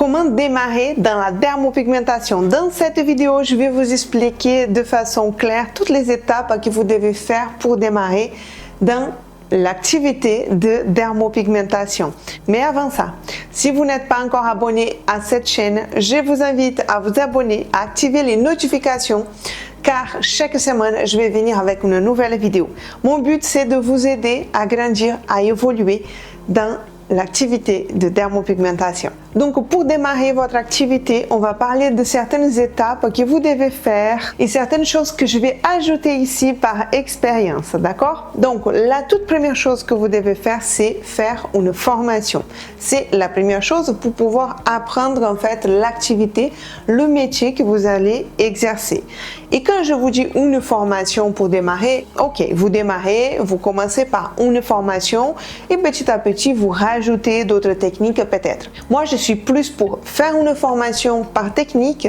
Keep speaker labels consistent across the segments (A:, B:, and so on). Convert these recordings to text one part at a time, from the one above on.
A: Comment démarrer dans la dermopigmentation? Dans cette vidéo, je vais vous expliquer de façon claire toutes les étapes que vous devez faire pour démarrer dans l'activité de dermopigmentation. Mais avant ça, si vous n'êtes pas encore abonné à cette chaîne, je vous invite à vous abonner, à activer les notifications car chaque semaine, je vais venir avec une nouvelle vidéo. Mon but, c'est de vous aider à grandir, à évoluer dans l'activité de dermopigmentation. Donc, pour démarrer votre activité, on va parler de certaines étapes que vous devez faire et certaines choses que je vais ajouter ici par expérience, d'accord? Donc, la toute première chose que vous devez faire, c'est faire une formation. C'est la première chose pour pouvoir apprendre en fait l'activité, le métier que vous allez exercer. Et quand je vous dis une formation pour démarrer, ok, vous démarrez, vous commencez par une formation et petit à petit, vous rajoutez d'autres techniques peut-être. Moi, je suis plus pour faire une formation par technique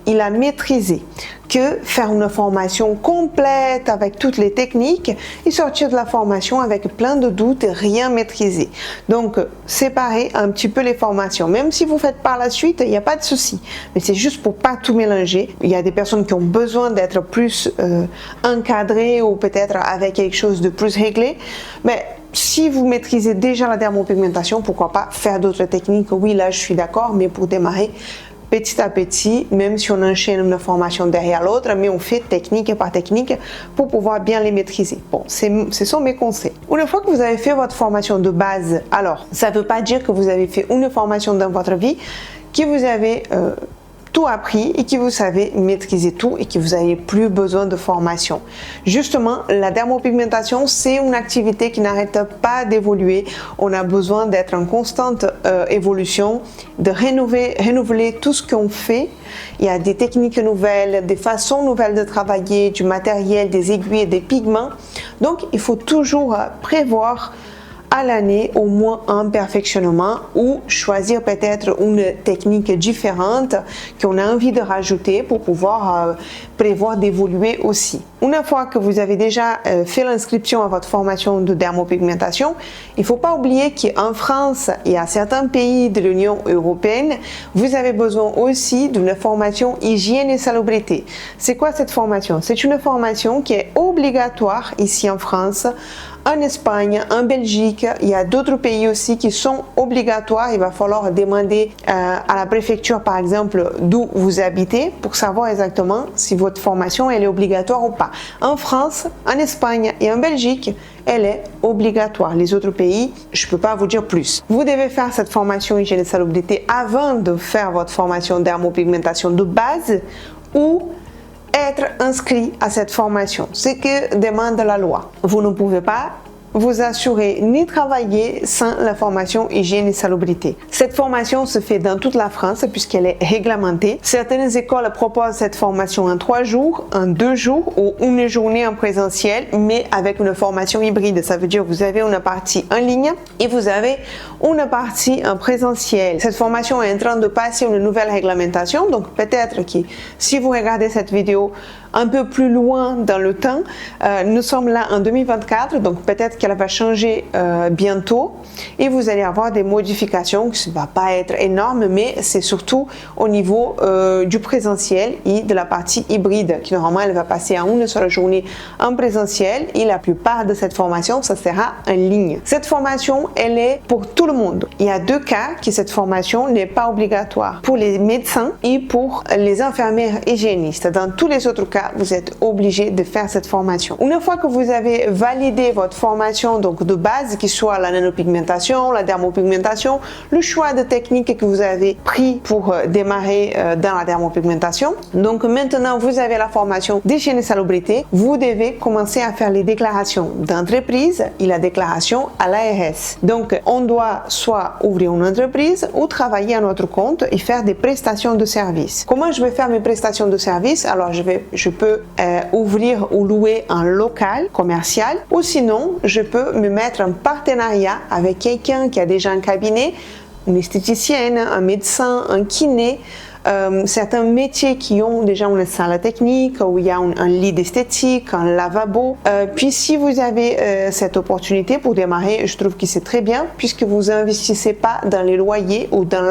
A: et la maîtriser que faire une formation complète avec toutes les techniques et sortir de la formation avec plein de doutes et rien maîtriser. Donc, séparez un petit peu les formations. Même si vous faites par la suite, il n'y a pas de souci. Mais c'est juste pour pas tout mélanger. Il y a des personnes qui ont besoin d'être plus encadrées ou peut-être avec quelque chose de plus réglé. Mais si vous maîtrisez déjà la dermopigmentation, pourquoi pas faire d'autres techniques? Oui, là, je suis d'accord, mais pour démarrer petit à petit, même si on enchaîne une formation derrière l'autre, mais on fait technique par technique pour pouvoir bien les maîtriser. Bon, ce sont mes conseils. Une fois que vous avez fait votre formation de base, alors, ça ne veut pas dire que vous avez fait une formation dans votre vie, que vous avez tout appris et que vous savez maîtriser tout et que vous n'avez plus besoin de formation. Justement, la dermopigmentation, c'est une activité qui n'arrête pas d'évoluer. On a besoin d'être en constante évolution, de renouveler tout ce qu'on fait. Il y a des techniques nouvelles, des façons nouvelles de travailler, du matériel, des aiguilles, des pigments. Donc, il faut toujours prévoir à l'année au moins un perfectionnement ou choisir peut-être une technique différente qu'on a envie de rajouter pour pouvoir prévoir d'évoluer aussi. Une fois que vous avez déjà fait l'inscription à votre formation de dermopigmentation, il ne faut pas oublier qu'en France et à certains pays de l'Union européenne, vous avez besoin aussi d'une formation hygiène et salubrité. C'est quoi cette formation? C'est une formation qui est obligatoire ici en France, en Espagne, en Belgique, il y a d'autres pays aussi qui sont obligatoires. Il va falloir demander à la préfecture, par exemple, d'où vous habitez pour savoir exactement si votre formation elle est obligatoire ou pas. En France, en Espagne et en Belgique, elle est obligatoire. Les autres pays, je ne peux pas vous dire plus. Vous devez faire cette formation hygiène et salubrité avant de faire votre formation dermopigmentation de base ou être inscrit à cette formation, ce que demande la loi. Vous ne pouvez pas vous assurer ni travailler sans la formation hygiène et salubrité. Cette formation se fait dans toute la France puisqu'elle est réglementée. Certaines écoles proposent cette formation en 3 jours, en 2 jours ou une journée en présentiel, mais avec une formation hybride. Ça veut dire que vous avez une partie en ligne et vous avez une partie en présentiel. Cette formation est en train de passer une nouvelle réglementation, donc peut-être que si vous regardez cette vidéo un peu plus loin dans le temps, nous sommes là en 2024, donc peut-être qu'elle va changer bientôt et vous allez avoir des modifications qui ne va pas être énorme, mais c'est surtout au niveau du présentiel et de la partie hybride qui normalement elle va passer à une seule journée en présentiel et la plupart de cette formation ça sera en ligne. Cette formation elle est pour tout le monde. Il y a 2 cas que cette formation n'est pas obligatoire, pour les médecins et pour les infirmières hygiénistes. Dans tous les autres cas, vous êtes obligé de faire cette formation. Une fois que vous avez validé votre formation donc de base, qui soit la nanopigmentation, la dermopigmentation, le choix de technique que vous avez pris pour démarrer dans la dermopigmentation. Donc maintenant, vous avez la formation d'hygiène et salubrité. Vous devez commencer à faire les déclarations d'entreprise et la déclaration à l'ARS. Donc, on doit soit ouvrir une entreprise ou travailler à notre compte et faire des prestations de services. Comment je vais faire mes prestations de services? Alors, je peux ouvrir ou louer un local commercial ou sinon, je peux me mettre en partenariat avec quelqu'un qui a déjà un cabinet, une esthéticienne, un médecin, un kiné, certains métiers qui ont déjà une salle technique où il y a un lit d'esthétique, un lavabo. Puis si vous avez cette opportunité pour démarrer, je trouve que c'est très bien puisque vous investissez pas dans les loyers ou dans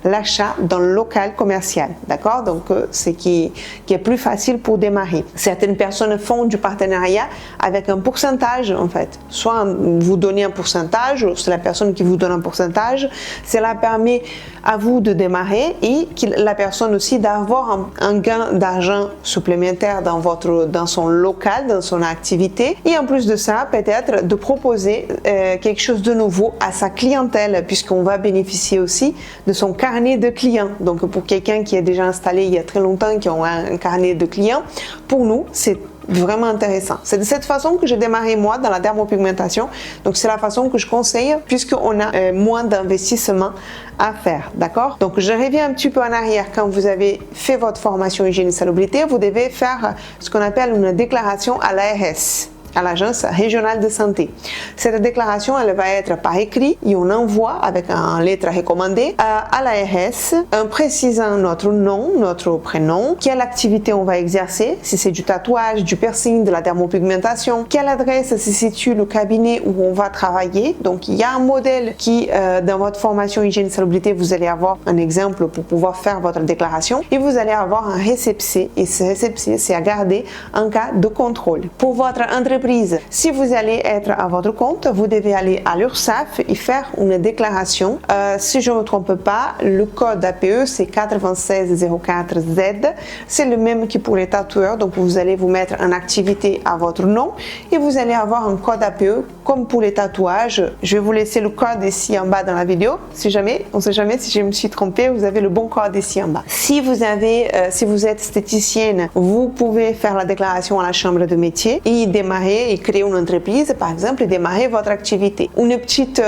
A: l'achat dans le local commercial, d'accord? Donc c'est qui est plus facile pour démarrer. Certaines personnes font du partenariat avec un pourcentage en fait. Soit vous donnez un pourcentage, c'est la personne qui vous donne un pourcentage. Cela permet à vous de démarrer et la personne aussi d'avoir un gain d'argent supplémentaire dans son local, dans son activité. Et en plus de ça, peut-être de proposer quelque chose de nouveau à sa clientèle, puisqu'on va bénéficier aussi de son carnet de clients. Donc pour quelqu'un qui est déjà installé il y a très longtemps, qui a un carnet de clients, pour nous, c'est vraiment intéressant. C'est de cette façon que j'ai démarré moi dans la dermopigmentation. Donc c'est la façon que je conseille puisqu'on a moins d'investissement à faire, d'accord? Donc je reviens un petit peu en arrière. Quand vous avez fait votre formation hygiène et salubrité, vous devez faire ce qu'on appelle une déclaration à l'ARS, à l'Agence régionale de santé. Cette déclaration, elle va être par écrit et on envoie avec une lettre recommandée à l'ARS en précisant notre nom, notre prénom, quelle activité on va exercer, si c'est du tatouage, du piercing, de la dermopigmentation, quelle adresse se situe le cabinet où on va travailler. Donc il y a un modèle qui, dans votre formation hygiène et salubrité, vous allez avoir un exemple pour pouvoir faire votre déclaration et vous allez avoir un récépissé et ce récépissé, c'est à garder en cas de contrôle. Pour votre entreprise, si vous allez être à votre compte, vous devez aller à l'URSSAF et faire une déclaration. Si je ne me trompe pas, le code APE c'est 9604Z. C'est le même que pour les tatoueurs. Donc vous allez vous mettre en activité à votre nom et vous allez avoir un code APE comme pour les tatouages. Je vais vous laisser le code ici en bas dans la vidéo. Si jamais, on ne sait jamais si je me suis trompée, vous avez le bon code ici en bas. Si vous êtes esthéticienne, vous pouvez faire la déclaration à la chambre de métier et démarrer et créer une entreprise, par exemple, et démarrer votre activité. Une petite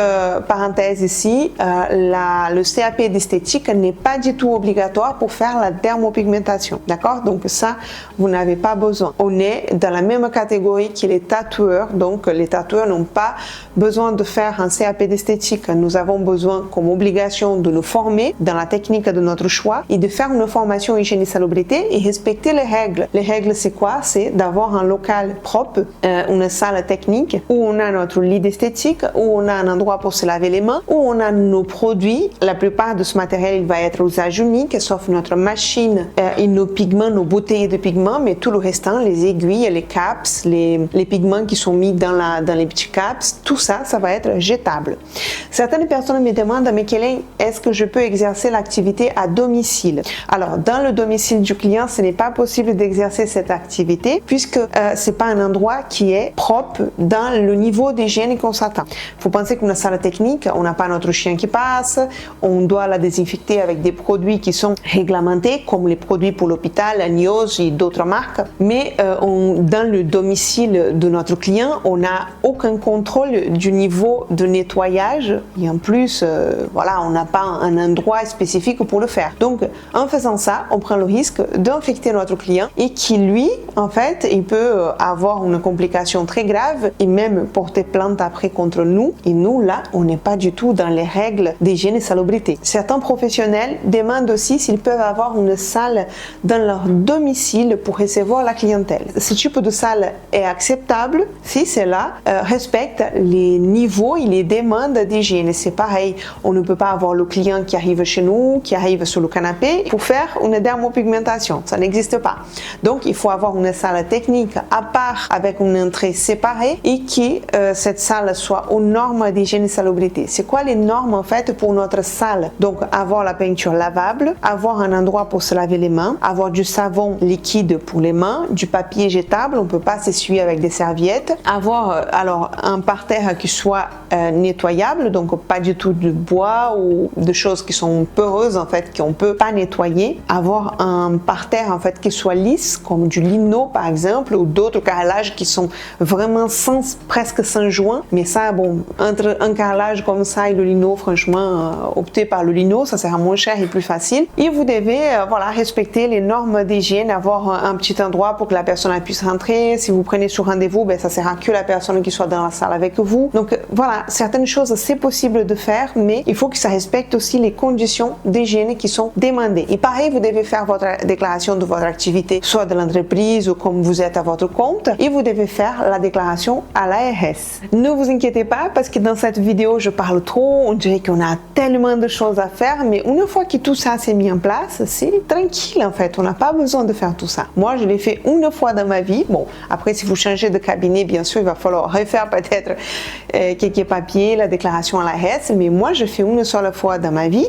A: parenthèse ici, le CAP d'esthétique n'est pas du tout obligatoire pour faire la dermopigmentation, d'accord? Donc ça, vous n'avez pas besoin. On est dans la même catégorie que les tatoueurs, donc les tatoueurs n'ont pas besoin de faire un CAP d'esthétique. Nous avons besoin comme obligation de nous former dans la technique de notre choix et de faire une formation hygiène et salubrité et respecter les règles. Les règles, c'est quoi? C'est d'avoir un local propre, une salle technique où on a notre lit d'esthétique, où on a un endroit pour se laver les mains, où on a nos produits. La plupart de ce matériel il va être usage unique, sauf notre machine et nos pigments, nos bouteilles de pigments, mais tout le restant, les aiguilles, les caps, les pigments qui sont mis dans les petits caps, tout ça, ça va être jetable. Certaines personnes me demandent, mais est-ce que je peux exercer l'activité à domicile? Alors, dans le domicile du client, ce n'est pas possible d'exercer cette activité puisque c'est pas un endroit qui est propre dans le niveau d'hygiène qu'on s'attend. Il faut penser qu'une salle technique, on n'a pas notre chien qui passe, on doit la désinfecter avec des produits qui sont réglementés, comme les produits pour l'hôpital, Nios et d'autres marques. Mais dans le domicile de notre client, on n'a aucun contrôle du niveau de nettoyage et en plus, voilà, on n'a pas un endroit spécifique pour le faire. Donc, en faisant ça, on prend le risque d'infecter notre client et qui, lui, en fait, il peut avoir une complication très grave et même porter plainte après contre nous. Et nous, là, on n'est pas du tout dans les règles d'hygiène et salubrité. Certains professionnels demandent aussi s'ils peuvent avoir une salle dans leur domicile pour recevoir la clientèle. Ce type de salle est acceptable si cela respecte les niveaux et les demandes d'hygiène. C'est pareil, on ne peut pas avoir le client qui arrive chez nous, qui arrive sur le canapé pour faire une dermopigmentation. Ça n'existe pas. Donc, il faut avoir une salle technique à part avec une entrée séparée et que cette salle soit aux normes d'hygiène et salubrité. C'est quoi les normes en fait pour notre salle? Donc avoir la peinture lavable, avoir un endroit pour se laver les mains, avoir du savon liquide pour les mains, du papier jetable, on ne peut pas s'essuyer avec des serviettes, avoir alors un parterre qui soit nettoyable, donc pas du tout de bois ou de choses qui sont peureuses en fait qu'on peut pas nettoyer, avoir un parterre en fait qui soit lisse comme du lino par exemple ou d'autres carrelages qui sont vraiment presque sans joint, mais ça bon, entre un carrelage comme ça et le lino, franchement optez par le lino, ça sera moins cher et plus facile. Et vous devez voilà, respecter les normes d'hygiène, avoir un petit endroit pour que la personne puisse rentrer. Si vous prenez sur rendez-vous, ben, ça sera que la personne qui soit dans la salle avec vous. Donc voilà, certaines choses c'est possible de faire, mais il faut que ça respecte aussi les conditions d'hygiène qui sont demandées. Et pareil, vous devez faire votre déclaration de votre activité, soit de l'entreprise ou comme vous êtes à votre compte, et vous devez faire la déclaration à l'ARS. Ne vous inquiétez pas, parce que dans cette vidéo, je parle trop, on dirait qu'on a tellement de choses à faire, mais une fois que tout ça s'est mis en place, c'est tranquille en fait, on n'a pas besoin de faire tout ça. Moi, je l'ai fait une fois dans ma vie. Bon, après, si vous changez de cabinet, bien sûr, il va falloir refaire peut-être quelques papiers, la déclaration à l'ARS, mais moi, je fais une seule fois dans ma vie.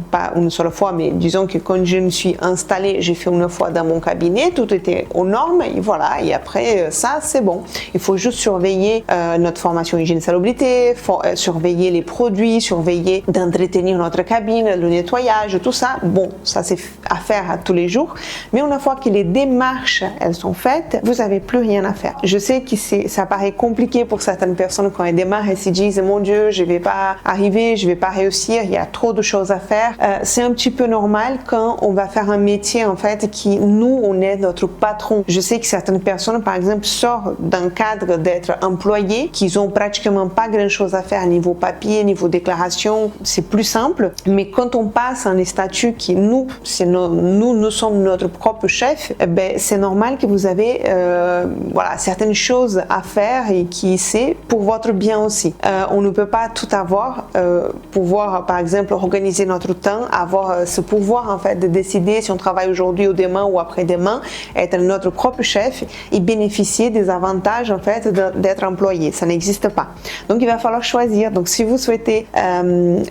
A: Pas une seule fois, mais disons que quand je me suis installée, j'ai fait une fois dans mon cabinet, tout était aux normes, et voilà, et après ça, c'est bon. Il faut juste surveiller notre formation hygiène salubrité, surveiller les produits, surveiller d'entretenir notre cabine, le nettoyage, tout ça. Bon, ça c'est à faire à tous les jours, mais une fois que les démarches, elles sont faites, vous n'avez plus rien à faire. Je sais que ça paraît compliqué pour certaines personnes quand elles démarrent et se disent, mon Dieu, je vais pas arriver, je vais pas réussir, il y a trop de choses à faire. C'est un petit peu normal quand on va faire un métier en fait qui nous on est notre patron. Je sais que certaines personnes par exemple sortent d'un cadre d'être employés, qu'ils ont pratiquement pas grand chose à faire niveau papier, niveau déclaration, c'est plus simple. Mais quand on passe en statut qui nous sommes notre propre chef, ben c'est normal que vous avez voilà certaines choses à faire et qui c'est pour votre bien aussi. On ne peut pas tout avoir, pouvoir par exemple organiser notre temps, avoir ce pouvoir en fait de décider si on travaille aujourd'hui ou demain ou après-demain, être notre propre chef et bénéficier des avantages en fait d'être employé. Ça n'existe pas. Donc il va falloir choisir. Donc si vous souhaitez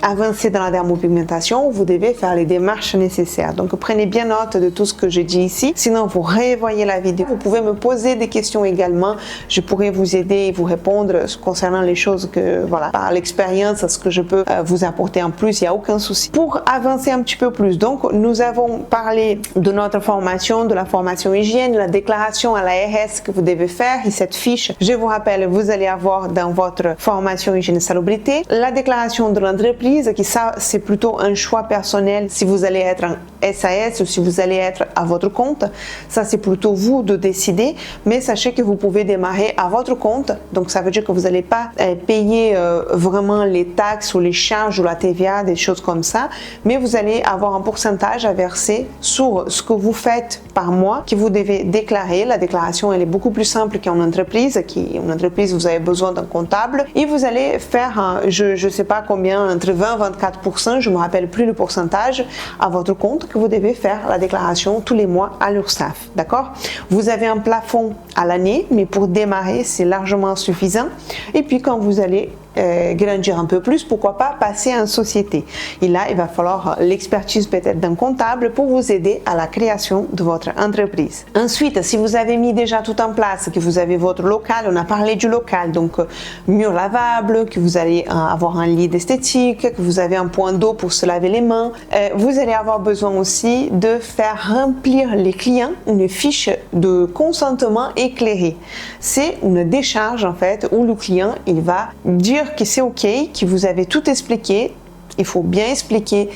A: avancer dans la dermopigmentation, vous devez faire les démarches nécessaires. Donc prenez bien note de tout ce que je dis ici. Sinon vous revoyez la vidéo. Vous pouvez me poser des questions également. Je pourrais vous aider et vous répondre concernant les choses que voilà par l'expérience, ce que je peux vous apporter en plus. Il n'y a aucun souci. Pour avancer un petit peu plus, donc nous avons parlé de notre formation, de la formation hygiène, la déclaration à l'ARS que vous devez faire et cette fiche, je vous rappelle, vous allez avoir dans votre formation hygiène et salubrité, la déclaration de l'entreprise, qui ça c'est plutôt un choix personnel si vous allez être en SAS ou si vous allez être à votre compte, ça c'est plutôt vous de décider, mais sachez que vous pouvez démarrer à votre compte, donc ça veut dire que vous n'allez pas payer vraiment les taxes ou les charges ou la TVA, des choses comme ça, mais vous allez avoir un pourcentage à verser sur ce que vous faites par mois que vous devez déclarer. La déclaration elle est beaucoup plus simple qu'en entreprise. Une entreprise vous avez besoin d'un comptable et vous allez faire je sais pas combien, entre 20 et 24%, je me rappelle plus le pourcentage à votre compte que vous devez faire la déclaration tous les mois à l'URSSAF, d'accord? Vous avez un plafond à l'année, mais pour démarrer c'est largement suffisant. Et puis quand vous allez grandir un peu plus, pourquoi pas passer en société. Et là, il va falloir l'expertise peut-être d'un comptable pour vous aider à la création de votre entreprise. Ensuite, si vous avez mis déjà tout en place, que vous avez votre local, on a parlé du local, donc mur lavable, que vous allez avoir un lit d'esthétique, que vous avez un point d'eau pour se laver les mains, vous allez avoir besoin aussi de faire remplir les clients une fiche de consentement éclairé. C'est une décharge en fait où le client il va dire que c'est ok, que vous avez tout expliqué. Il faut bien expliquer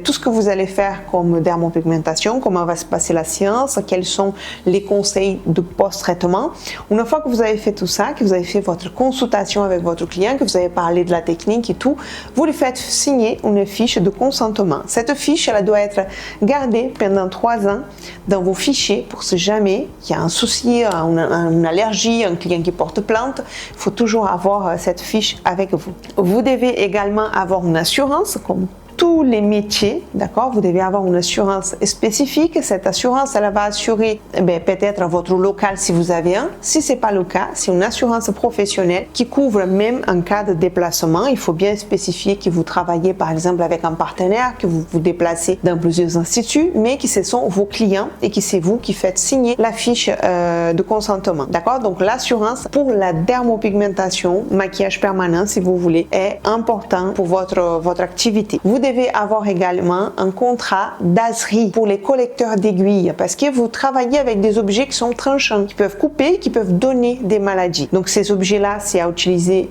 A: tout ce que vous allez faire comme dermopigmentation, comment va se passer la séance, quels sont les conseils de post-traitement. Une fois que vous avez fait tout ça, que vous avez fait votre consultation avec votre client, que vous avez parlé de la technique et tout, vous lui faites signer une fiche de consentement. Cette fiche, elle doit être gardée pendant 3 ans dans vos fichiers pour si jamais il y a un souci, une allergie, un client qui porte plainte, il faut toujours avoir cette fiche avec vous. Vous devez également avoir une assurance comme tous les métiers, d'accord? Vous devez avoir une assurance spécifique. Cette assurance, elle va assurer peut-être votre local si vous avez un. Si ce n'est pas le cas, c'est une assurance professionnelle qui couvre même en cas de déplacement. Il faut bien spécifier que vous travaillez par exemple avec un partenaire, que vous vous déplacez dans plusieurs instituts, mais que ce sont vos clients et que c'est vous qui faites signer la fiche de consentement, d'accord? Donc l'assurance pour la dermopigmentation, maquillage permanent si vous voulez, est important pour votre activité. Vous devez avoir également un contrat d'ASRI pour les collecteurs d'aiguilles parce que vous travaillez avec des objets qui sont tranchants, qui peuvent couper, qui peuvent donner des maladies. Donc ces objets-là, c'est à utiliser,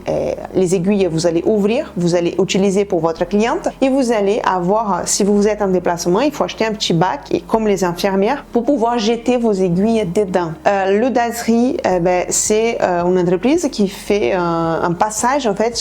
A: les aiguilles, vous allez ouvrir, vous allez utiliser pour votre cliente et vous allez avoir, si vous êtes en déplacement, il faut acheter un petit bac et comme les infirmières pour pouvoir jeter vos aiguilles dedans. Le DASRI, c'est une entreprise qui fait un passage en fait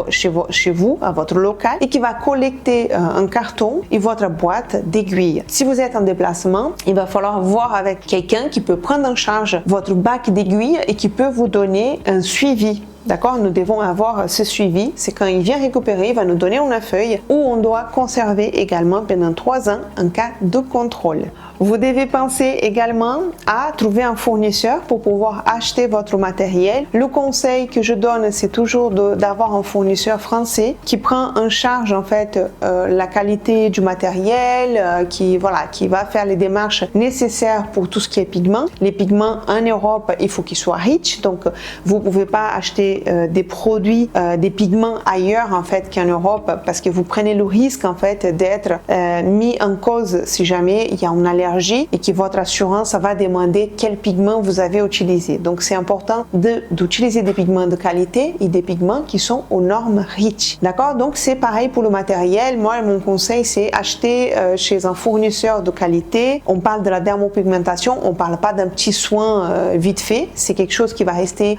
A: chez vous, à votre local et qui va collecter un carton et votre boîte d'aiguilles. Si vous êtes en déplacement, il va falloir voir avec quelqu'un qui peut prendre en charge votre bac d'aiguilles et qui peut vous donner un suivi. D'accord? Nous devons avoir ce suivi. C'est quand il vient récupérer, il va nous donner une feuille où on doit conserver également pendant 3 ans en cas de contrôle. Vous devez penser également à trouver un fournisseur pour pouvoir acheter votre matériel. Le conseil que je donne, c'est toujours d'avoir un fournisseur français qui prend en charge en fait la qualité du matériel, qui va faire les démarches nécessaires pour tout ce qui est pigments. Les pigments en Europe, il faut qu'ils soient riches, donc vous pouvez pas acheter des produits, des pigments ailleurs en fait qu'en Europe parce que vous prenez le risque en fait d'être mis en cause si jamais il y a une allergie et que votre assurance va demander quel pigment vous avez utilisé. Donc c'est important d'utiliser des pigments de qualité et des pigments qui sont aux normes REACH. D'accord? Donc c'est pareil pour le matériel. Moi, mon conseil, c'est acheter chez un fournisseur de qualité. On parle de la dermopigmentation, on parle pas d'un petit soin vite fait. C'est quelque chose qui va rester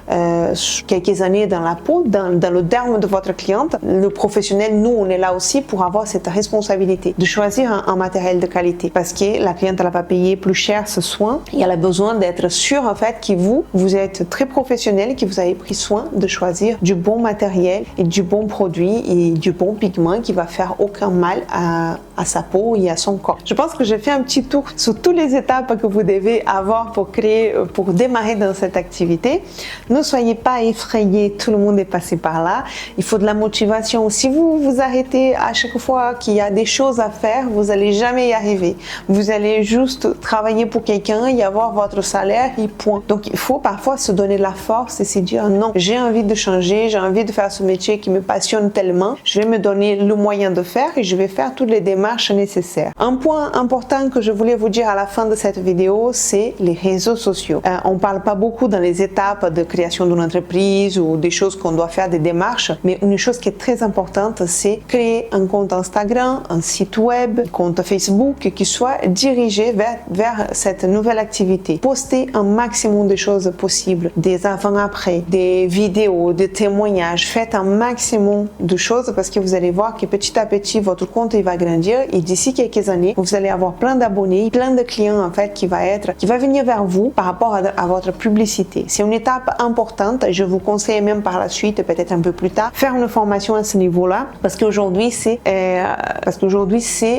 A: quelques années dans la peau, dans le derme de votre cliente. Le professionnel, nous, on est là aussi pour avoir cette responsabilité de choisir un matériel de qualité parce que la cliente, elle va payer plus cher ce soin et elle a besoin d'être sûre en fait que vous êtes très professionnel et que vous avez pris soin de choisir du bon matériel et du bon produit et du bon pigment qui va faire aucun mal à sa peau et à son corps. Je pense que j'ai fait un petit tour sur toutes les étapes que vous devez avoir pour démarrer dans cette activité. Ne soyez pas effrayés, tout le monde est passé par là. Il faut de la motivation. Si vous vous arrêtez à chaque fois qu'il y a des choses à faire, vous n'allez jamais y arriver. Vous allez juste travailler pour quelqu'un et avoir votre salaire et point. Donc il faut parfois se donner la force et se dire non, j'ai envie de changer, j'ai envie de faire ce métier qui me passionne tellement, je vais me donner le moyen de faire et je vais faire toutes les démarches nécessaires. Un point important que je voulais vous dire à la fin de cette vidéo, c'est les réseaux sociaux. On parle pas beaucoup dans les étapes de création d'une entreprise ou des choses qu'on doit faire, des démarches, mais une chose qui est très importante, c'est créer un compte Instagram, un site web, un compte Facebook qui soit dirigé vers cette nouvelle activité. Postez un maximum de choses possibles, des avant-après, des vidéos, des témoignages. Faites un maximum de choses parce que vous allez voir que petit à petit, votre compte il va grandir et d'ici quelques années, vous allez avoir plein d'abonnés, plein de clients en fait qui va venir vers vous par rapport à votre publicité. C'est une étape importante. Je vous conseille même par la suite, peut-être un peu plus tard, faire une formation à ce niveau-là parce qu'aujourd'hui c'est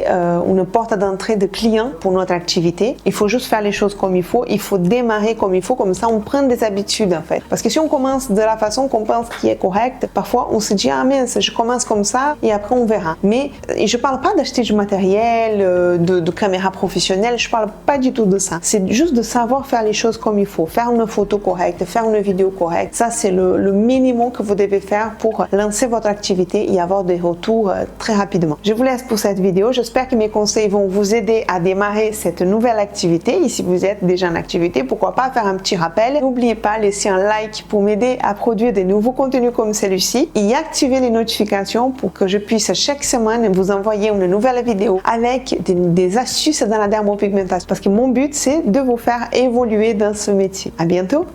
A: une porte d'entrée de clients pour notre activité. Il faut juste faire les choses comme il faut démarrer comme il faut, comme ça on prend des habitudes en fait. Parce que si on commence de la façon qu'on pense qui est correcte, parfois on se dit ah mince, je commence comme ça et après on verra. Mais je parle pas d'acheter du matériel, de caméra professionnelle, je parle pas du tout de ça. C'est juste de savoir faire les choses comme il faut, faire une photo correcte, faire une vidéo correcte. Ça c'est le minimum que vous devez faire pour lancer votre activité et avoir des retours très rapidement. Je vous laisse pour cette vidéo. J'espère que mes conseils vont vous aider à démarrer cette nouvelle activité. Et si vous êtes déjà en activité, pourquoi pas faire un petit rappel. N'oubliez pas de laisser un like pour m'aider à produire des nouveaux contenus comme celui-ci et activer les notifications pour que je puisse chaque semaine vous envoyer une nouvelle vidéo avec des astuces dans la dermopigmentation parce que mon but c'est de vous faire évoluer dans ce métier. À bientôt!